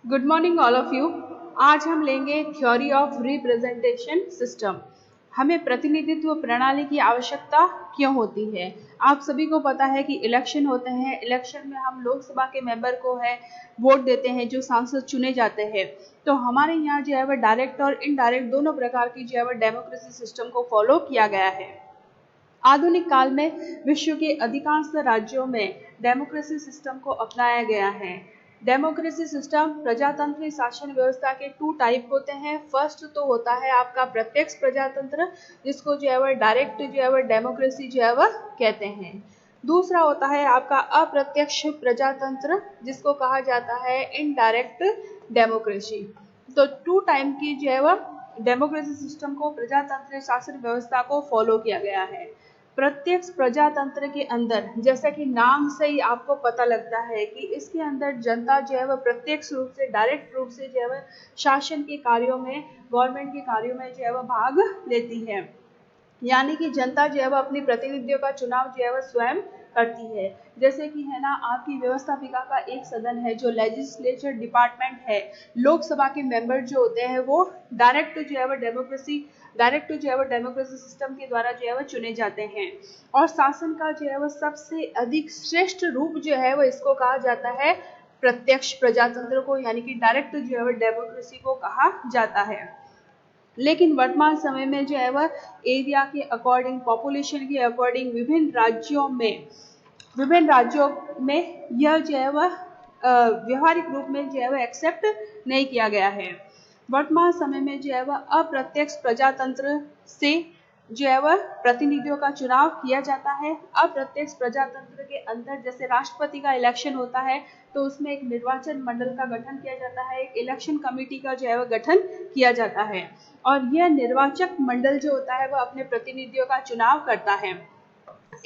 Good morning all of you. आज हम लेंगे थ्योरी ऑफ रिप्रेजेंटेशन सिस्टम। हमें प्रतिनिधित्व प्रणाली की आवश्यकता क्यों होती है। आप सभी को पता है कि इलेक्शन होते हैं। इलेक्शन में हम लोकसभा के मेंबर को है वोट देते हैं, जो सांसद चुने जाते हैं। तो हमारे यहाँ जो है वह डायरेक्ट और इनडायरेक्ट दोनों प्रकार की जो है वह डेमोक्रेसी सिस्टम को फॉलो किया गया है। आधुनिक काल में विश्व के अधिकांश राज्यों में डेमोक्रेसी सिस्टम को अपनाया गया है। डेमोक्रेसी सिस्टम प्रजातंत्र शासन व्यवस्था के टू टाइप होते हैं। फर्स्ट तो होता है आपका प्रत्यक्ष प्रजातंत्र, जिसको जो है वह डायरेक्ट जो है वह डेमोक्रेसी जो है वह कहते हैं। दूसरा होता है आपका अप्रत्यक्ष प्रजातंत्र, जिसको कहा जाता है इनडायरेक्ट डेमोक्रेसी। तो टू टाइम की जो है वह डेमोक्रेसी सिस्टम को प्रजातंत्र शासन व्यवस्था को फॉलो किया गया है। प्रत्यक्ष प्रजातंत्र के अंदर, जैसा कि नाम से ही आपको पता लगता है कि इसके अंदर जनता जो है वह प्रत्यक्ष रूप से डायरेक्ट रूप से जो है वह शासन के कार्यों में, गवर्नमेंट के कार्यों में जो है वह भाग लेती है। यानी कि जनता जो है वह अपनी प्रतिनिधियों का चुनाव जो है वह स्वयं करती है। जैसे कि है ना, आपकी व्यवस्थापिका का एक सदन है जो लेजिस्लेचर डिपार्टमेंट है। लोकसभा के मेंबर जो होते हैं वो डायरेक्ट जो है वह डेमोक्रेसी सिस्टम के द्वारा जो है वह चुने जाते हैं। और शासन का जो है वह सबसे अधिक श्रेष्ठ रूप जो है वह इसको कहा जाता है प्रत्यक्ष प्रजातंत्र को, यानी कि डायरेक्ट जो है वह डेमोक्रेसी को कहा जाता है। लेकिन वर्तमान समय में जो है वह एरिया के अकॉर्डिंग, पॉपुलेशन के अकॉर्डिंग विभिन्न राज्यों में यह जो है वह व्यवहारिक रूप में जो है वह एक्सेप्ट नहीं किया गया है। वर्तमान समय में जो है वह अप्रत्यक्ष प्रजातंत्र से जो है वह प्रतिनिधियों का चुनाव किया जाता है। अप्रत्यक्ष प्रजातंत्र के अंदर जैसे राष्ट्रपति का इलेक्शन होता है तो उसमें एक निर्वाचन मंडल का गठन किया जाता है, एक इलेक्शन कमेटी का जो है वह गठन किया जाता है। और यह निर्वाचक मंडल जो होता है वह अपने प्रतिनिधियों का चुनाव करता है।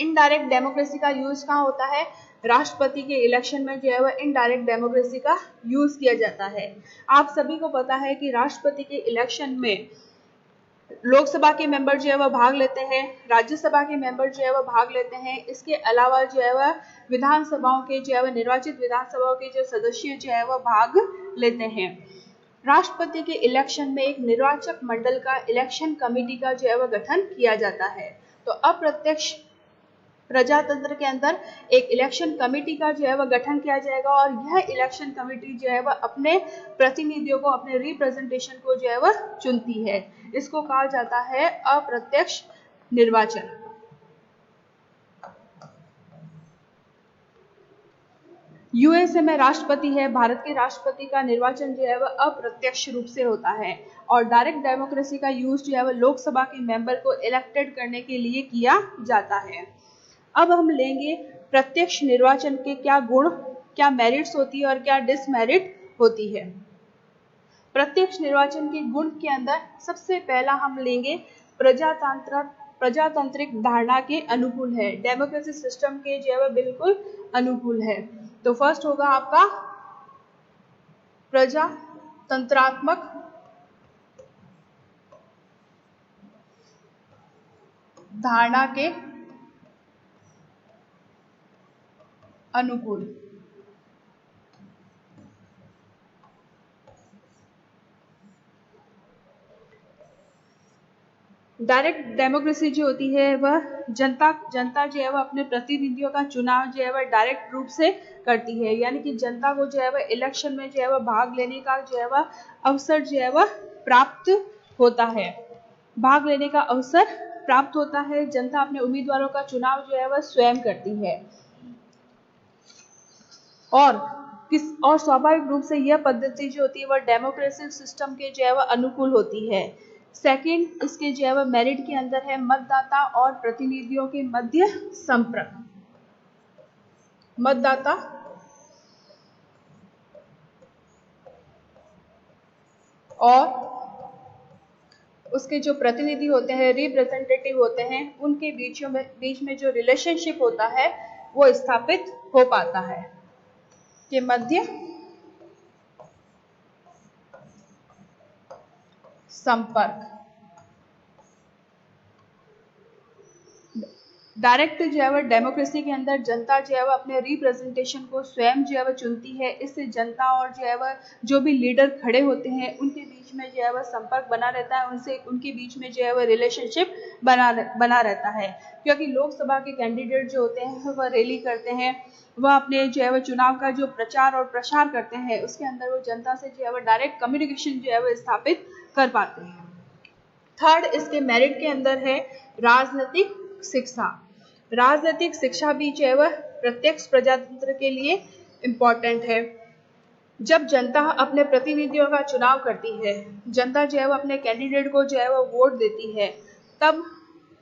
इनडायरेक्ट डेमोक्रेसी का यूज कहाँ होता है? राष्ट्रपति के इलेक्शन में जो है वह इनडायरेक्ट डेमोक्रेसी का यूज किया जाता है। आप सभी को पता है कि राष्ट्रपति के इलेक्शन में लोकसभा के मेंबर जो है वह भाग लेते हैं, राज्यसभा के मेंबर जो है वह भाग लेते हैं। इसके अलावा जो है वह विधानसभाओं के जो है वह निर्वाचित विधानसभाओं के जो सदस्य जो है वह भाग लेते हैं। राष्ट्रपति के इलेक्शन में एक निर्वाचक मंडल का, इलेक्शन कमेटी का जो है वह गठन किया जाता है। तो अप्रत्यक्ष प्रजातंत्र के अंदर एक इलेक्शन कमेटी का जो है वह गठन किया जाएगा और यह इलेक्शन कमेटी जो है वह अपने प्रतिनिधियों को, अपने रिप्रेजेंटेशन को जो है वह चुनती है। इसको कहा जाता है अप्रत्यक्ष निर्वाचन। यूएसए में राष्ट्रपति है, भारत के राष्ट्रपति का निर्वाचन जो है वह अप्रत्यक्ष रूप से होता है। और डायरेक्ट डेमोक्रेसी का यूज जो है वह लोकसभा के मेंबर को इलेक्टेड करने के लिए किया जाता है। अब हम लेंगे प्रत्यक्ष निर्वाचन के क्या गुण, क्या मेरिट्स होती है और क्या डिसमेरिट होती है। प्रत्यक्ष निर्वाचन के गुण के अंदर सबसे पहला हम लेंगे प्रजातांत्रिक धारणा के अनुकूल है, डेमोक्रेसी सिस्टम के जो है वह बिल्कुल अनुकूल है। तो फर्स्ट होगा आपका प्रजातंत्रात्मक धारणा के अनुकूल। डायरेक्ट डेमोक्रेसी जो होती है वह जनता जो है वह अपने प्रतिनिधियों का चुनाव जो है वह डायरेक्ट रूप से करती है। यानी कि जनता को जो है वह इलेक्शन में जो है वह भाग लेने का जो है वह अवसर जो है वह प्राप्त होता है, भाग लेने का अवसर प्राप्त होता है। जनता अपने उम्मीदवारों का चुनाव जो है वह स्वयं करती है और स्वाभाविक रूप से यह पद्धति जो होती है वह डेमोक्रेसी सिस्टम के जो है वह अनुकूल होती है। सेकंड, इसके जो है वह मेरिट के अंदर है मतदाता और प्रतिनिधियों के मध्य संपर्क। मतदाता और उसके जो प्रतिनिधि होते हैं, रिप्रेजेंटेटिव होते हैं, उनके बीच में जो रिलेशनशिप होता है वो स्थापित हो पाता है के मध्य संपर्क। डायरेक्ट जो है वह डेमोक्रेसी के अंदर जनता जो है वह अपने रिप्रेजेंटेशन को स्वयं जो है वह चुनती है। इससे जनता और जो है वह जो भी लीडर खड़े होते हैं उनके बीच में जो है वह संपर्क बना रहता है, उनसे उनके बीच में जो है वह रिलेशनशिप बना रहता है। क्योंकि लोकसभा के कैंडिडेट जो होते हैं वह रैली करते हैं, वह अपने जो है वह चुनाव का जो प्रचार और प्रसार करते हैं उसके अंदर वो जनता से जो है वह डायरेक्ट कम्युनिकेशन जो है वह स्थापित कर पाते हैं। थर्ड इसके मेरिट के अंदर है राजनीतिक शिक्षा। राजनीतिक शिक्षा भी जो है वह प्रत्यक्ष प्रजातंत्र के लिए इम्पोर्टेंट है। जब जनता अपने प्रतिनिधियों का चुनाव करती है, जनता जो है वह अपने कैंडिडेट को जो है वह वोट देती है, तब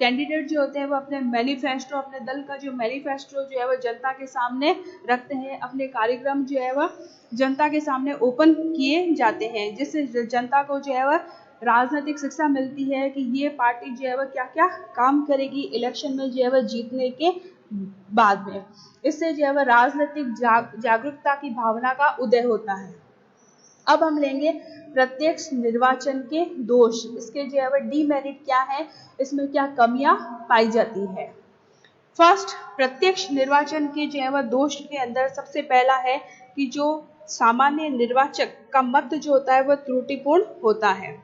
कैंडिडेट जो होते हैं वो अपने मैनिफेस्टो, अपने दल का जो मैनिफेस्टो जो है वह जनता के सामने रखते हैं, अपने कार्यक्रम जो है वह जनता के सामने ओपन किए जाते हैं, जिससे जनता को जो है वह राजनीतिक शिक्षा मिलती है कि ये पार्टी जो है वह क्या क्या काम करेगी इलेक्शन में जो है वह जीतने के बाद में। इससे जो है वह राजनीतिक जागरूकता की भावना का उदय होता है। अब हम लेंगे प्रत्यक्ष निर्वाचन के दोष। इसके जो है वह डीमेरिट क्या है, इसमें क्या कमियां पाई जाती है। फर्स्ट, प्रत्यक्ष निर्वाचन के जो है वह दोष के अंदर सबसे पहला है कि जो सामान्य निर्वाचक का मत जो होता है वह त्रुटिपूर्ण होता है।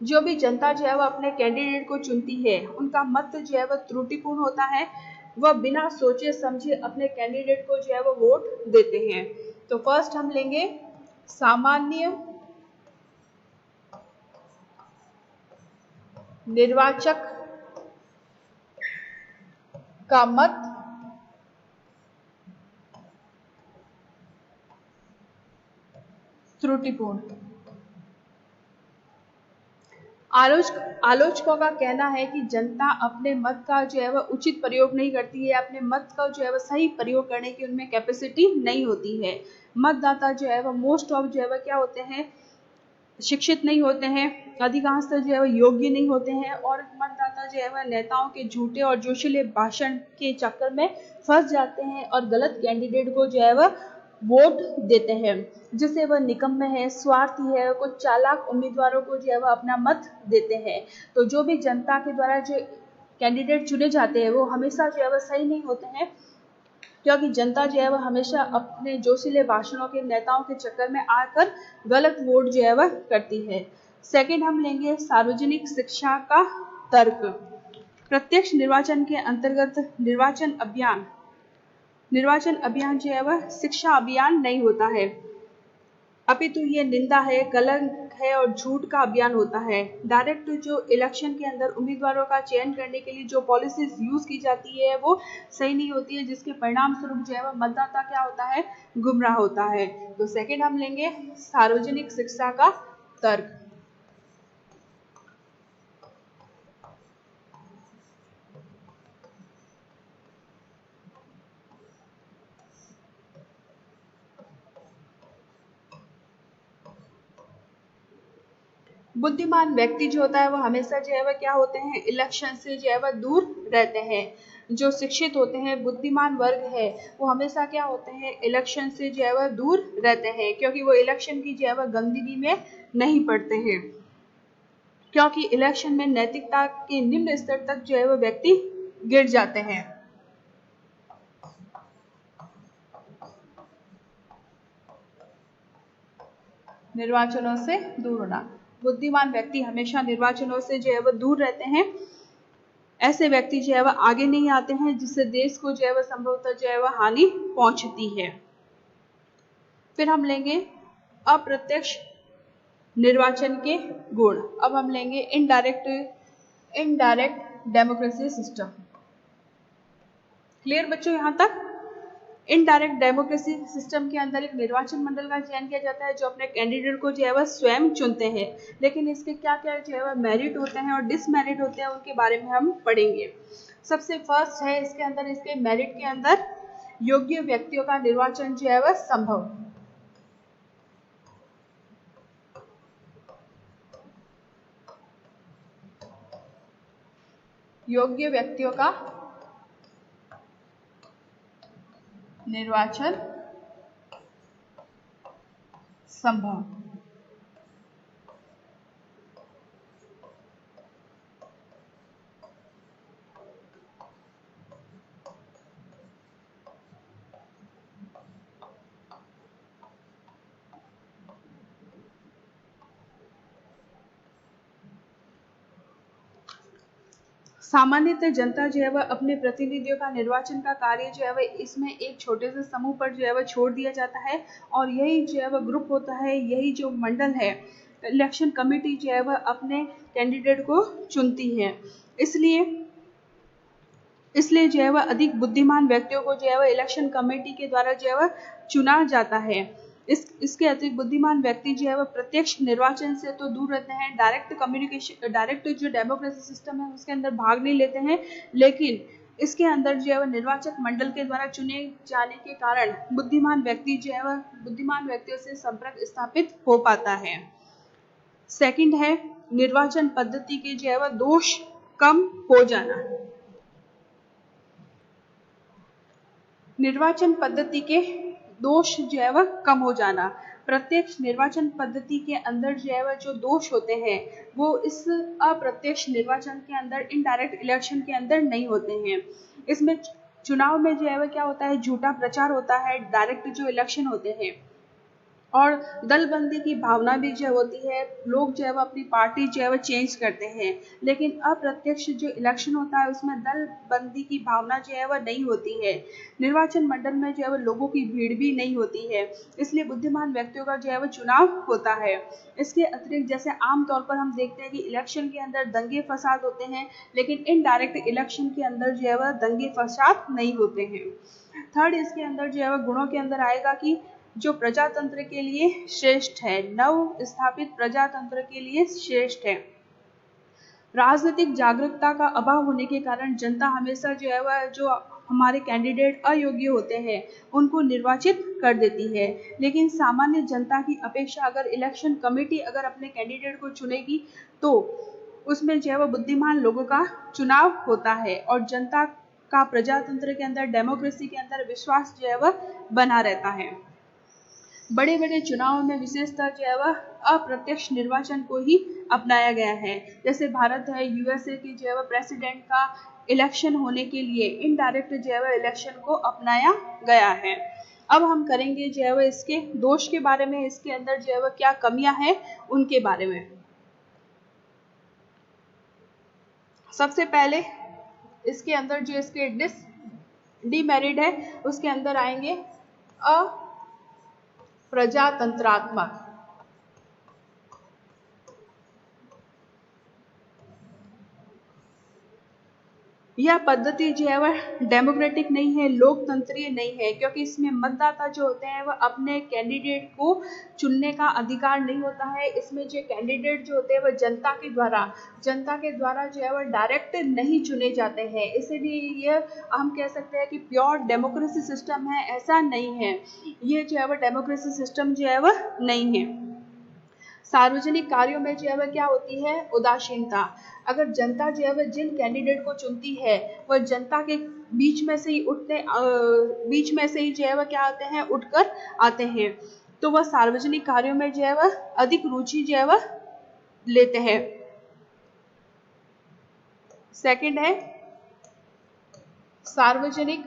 जो भी जनता जो है वह अपने कैंडिडेट को चुनती है उनका मत जो है वह त्रुटिपूर्ण होता है, वह बिना सोचे समझे अपने कैंडिडेट को जो है वह वोट देते हैं। तो फर्स्ट हम लेंगे सामान्य निर्वाचक का मत त्रुटिपूर्ण। आलोचकों का कहना है कि जनता अपने मत का जो है वह उचित प्रयोग नहीं करती है, अपने मत का जो है वह सही प्रयोग करने की उनमें कैपेसिटी नहीं होती है। मतदाता जो है वह मोस्ट ऑफ जो है वह क्या होते हैं, शिक्षित नहीं होते हैं, अधिकांशतः जो है वह योग्य नहीं होते हैं, और मतदाता जो है वह नेताओं के झूठे और जोशीले भाषण के चक्कर में फंस जाते हैं और गलत कैंडिडेट को जो है वह वोट देते हैं, जिससे वह निकम्मे है, स्वार्थी है, कुछ चालाक उम्मीदवारों को जो है वह अपना मत देते हैं। तो जो भी जनता के द्वारा जो कैंडिडेट चुने जाते हैं वो हमेशा जो है वह सही नहीं होते हैं, क्योंकि जनता जो है वह हमेशा अपने जोशीले भाषणों के नेताओं के चक्कर में आकर गलत वोट जो है वह करती है। सेकंड हम लेंगे सार्वजनिक शिक्षा का तर्क। प्रत्यक्ष निर्वाचन के अंतर्गत निर्वाचन अभियान जो है वह शिक्षा अभियान नहीं होता है, अपितु ये निंदा है, कलंक है और झूठ का अभियान होता है। डायरेक्ट जो इलेक्शन के अंदर उम्मीदवारों का चयन करने के लिए जो पॉलिसीज यूज की जाती है वो सही नहीं होती है, जिसके परिणाम स्वरूप जो है वह मतदाता क्या होता है, गुमराह होता है। तो सेकंड हम लेंगे सार्वजनिक शिक्षा का तर्क। बुद्धिमान व्यक्ति जो होता है वह हमेशा जो है वह क्या होते हैं, इलेक्शन से जो है वह दूर रहते हैं। जो शिक्षित होते हैं, बुद्धिमान वर्ग है, वो हमेशा क्या होते हैं, इलेक्शन से जो है वह दूर रहते हैं, क्योंकि वो इलेक्शन की जो है वह गंदगी में नहीं पड़ते हैं, क्योंकि इलेक्शन में नैतिकता के निम्न स्तर तक जो है वह व्यक्ति गिर जाते हैं। निर्वाचनों से दूर होना, बुद्धिमान व्यक्ति हमेशा निर्वाचनों से जो है वह दूर रहते हैं, ऐसे व्यक्ति जो है वह आगे नहीं आते हैं, जिससे देश को जो है वह संभवतः जो है वह हानि पहुंचती है। फिर हम लेंगे अप्रत्यक्ष निर्वाचन के गुण। अब हम लेंगे इनडायरेक्ट डेमोक्रेसी सिस्टम। क्लियर बच्चों यहाँ तक? इनडायरेक्ट डेमोक्रेसी सिस्टम के अंदर एक निर्वाचन मंडल का चयन किया जाता है जो अपने कैंडिडेट को जो है वह स्वयं चुनते हैं, लेकिन इसके क्या क्या जो है वह मेरिट होते हैं और डिसमेरिट होते हैं, उनके बारे में हम पढ़ेंगे। सबसे फर्स्ट है इसके अंदर, इसके मेरिट के अंदर योग्य व्यक्तियों का निर्वाचन जो है वह संभव। योग्य व्यक्तियों का निर्वाचन संभव। सामान्यतः जनता जो है वह अपने प्रतिनिधियों का निर्वाचन का कार्य जो है वह इसमें एक छोटे से समूह पर जो है वह छोड़ दिया जाता है, और यही जो है वह ग्रुप होता है, यही जो मंडल है, इलेक्शन कमेटी जो है वह अपने कैंडिडेट को चुनती है। इसलिए जो है वह अधिक बुद्धिमान व्यक्तियों को जो है वह इलेक्शन कमेटी के द्वारा जो है वह चुना जाता है। इसके अतिरिक्त बुद्धिमान व्यक्ति जो है वह प्रत्यक्ष निर्वाचन से तो दूर रहते हैं, डायरेक्ट जो डेमोक्रेसी सिस्टम है उसके अंदर भाग नहीं लेते हैं, लेकिन इसके अंदर जो है वह निर्वाचक मंडल के द्वारा चुने जाने के कारण बुद्धिमान व्यक्तियों से संपर्क स्थापित हो पाता है। सेकंड है निर्वाचन पद्धति के जो है वह दोष कम हो जाना। निर्वाचन पद्धति के दोष जो है वह कम हो जाना। प्रत्यक्ष निर्वाचन पद्धति के अंदर जो है वह जो दोष होते हैं वो इस अप्रत्यक्ष निर्वाचन के अंदर, इनडायरेक्ट इलेक्शन के अंदर नहीं होते हैं। इसमें चुनाव में जो है वह क्या होता है, झूठा प्रचार होता है, डायरेक्ट जो इलेक्शन होते हैं, और दलबंदी की भावना भी जो होती है, लोग जो है वो अपनी पार्टी जो है वो चेंज करते हैं। लेकिन अप्रत्यक्ष जो इलेक्शन होता है उसमें दलबंदी की भावना जो है वह नहीं होती है, निर्वाचन मंडल में जो है वो लोगों की भीड़ भी नहीं होती है, इसलिए बुद्धिमान व्यक्तियों का जो है वो चुनाव होता है। इसके अतिरिक्त जैसे आमतौर पर हम देखते हैं कि इलेक्शन के अंदर दंगे फसाद होते हैं, लेकिन इनडायरेक्ट इलेक्शन के अंदर जो है वह दंगे फसाद नहीं होते हैं। थर्ड इसके अंदर जो है वह गुणों के अंदर आएगा कि जो प्रजातंत्र के लिए श्रेष्ठ है, नव स्थापित प्रजातंत्र के लिए श्रेष्ठ है। राजनीतिक जागरूकता का अभाव होने के कारण जनता हमेशा जो है वह जो हमारे कैंडिडेट अयोग्य होते हैं उनको निर्वाचित कर देती है, लेकिन सामान्य जनता की अपेक्षा अगर इलेक्शन कमेटी अगर अपने कैंडिडेट को चुनेगी तो उसमें जो है वह बुद्धिमान लोगों का चुनाव होता है, और जनता का प्रजातंत्र के अंदर, डेमोक्रेसी के अंदर विश्वास जो है वह बना रहता है। बड़े बड़े चुनावों में विशेषतः जो है वह अप्रत्यक्ष निर्वाचन को ही अपनाया गया है। जैसे भारत है, यूएसए की जो है वह प्रेसिडेंट का इलेक्शन होने के लिए इनडायरेक्ट जो है वह इलेक्शन को अपनाया गया है। अब हम करेंगे जो है वह इसके दोष के बारे में, इसके अंदर जो है वह क्या कमियां हैं उनके बारे में। सबसे पहले इसके अंदर जो इसके डिमेरिट है उसके अंदर आएंगे प्रजातंत्रात्मक। यह पद्धति जो है वह डेमोक्रेटिक नहीं है, लोकतंत्रीय नहीं है, क्योंकि इसमें मतदाता जो होते हैं वह अपने कैंडिडेट को चुनने का अधिकार नहीं होता है। इसमें जो कैंडिडेट जो होते हैं वह जनता के द्वारा जो है वह डायरेक्ट नहीं चुने जाते हैं, इसीलिए ये हम कह सकते हैं कि प्योर डेमोक्रेसी सिस्टम है, ऐसा नहीं है। ये जो है वह डेमोक्रेसी सिस्टम जो है वह नहीं है। सार्वजनिक कार्यों में जो है वह क्या होती है, उदासीनता। अगर जनता जो है वह जिन कैंडिडेट को चुनती है वह जनता के बीच में से ही जो है वह क्या आते हैं, उठकर आते हैं, तो वह सार्वजनिक कार्यों में जो है वह अधिक रुचि जो है वह लेते हैं। सेकंड है सार्वजनिक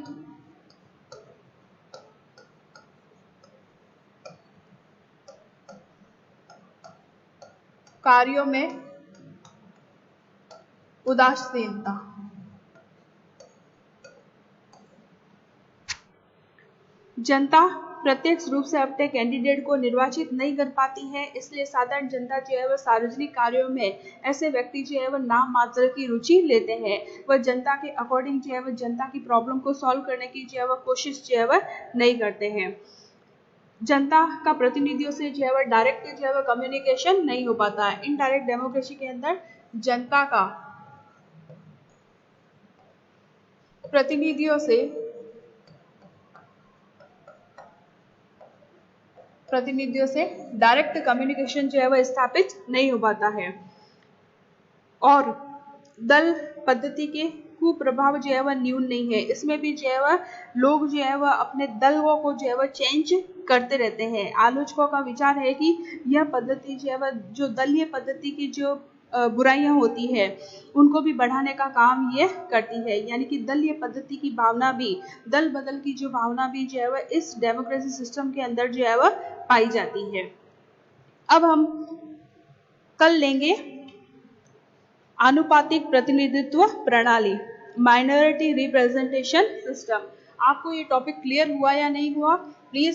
कार्यों में उदासीनता। जनता प्रत्यक्ष रूप से अपने कैंडिडेट को निर्वाचित नहीं कर पाती है, इसलिए साधारण जनता जो है वह सार्वजनिक कार्यों में ऐसे व्यक्ति जो है वह नाम मात्र की रुचि लेते हैं। वह जनता के अकॉर्डिंग जो है वह जनता की प्रॉब्लम को सॉल्व करने की जो है वह कोशिश जो है वह नहीं करते हैं। जनता का प्रतिनिधियों से जो है वह डायरेक्ट जो है वह कम्युनिकेशन नहीं हो पाता है। इनडायरेक्ट डेमोक्रेसी के अंदर जनता का प्रतिनिधियों से डायरेक्ट कम्युनिकेशन जो है वह स्थापित नहीं हो पाता है, और दल पद्धति के कुप्रभाव जो है वह न्यून नहीं है। इसमें भी जो है वह लोग जो है वह अपने दलों को जो है वह चेंज करते रहते हैं। आलोचकों का विचार है कि यह पद्धति जो है वह जो दलीय पद्धति की जो बुराइयां होती है उनको भी बढ़ाने का काम ये करती है, यानी कि दलीय पद्धति की भावना भी, दल बदल की जो भावना भी जो है वह इस डेमोक्रेसी सिस्टम के अंदर जो है वह पाई जाती है। अब हम कल लेंगे आनुपातिक प्रतिनिधित्व प्रणाली, माइनॉरिटी रिप्रेजेंटेशन सिस्टम। आपको ये टॉपिक क्लियर हुआ या नहीं हुआ, प्लीज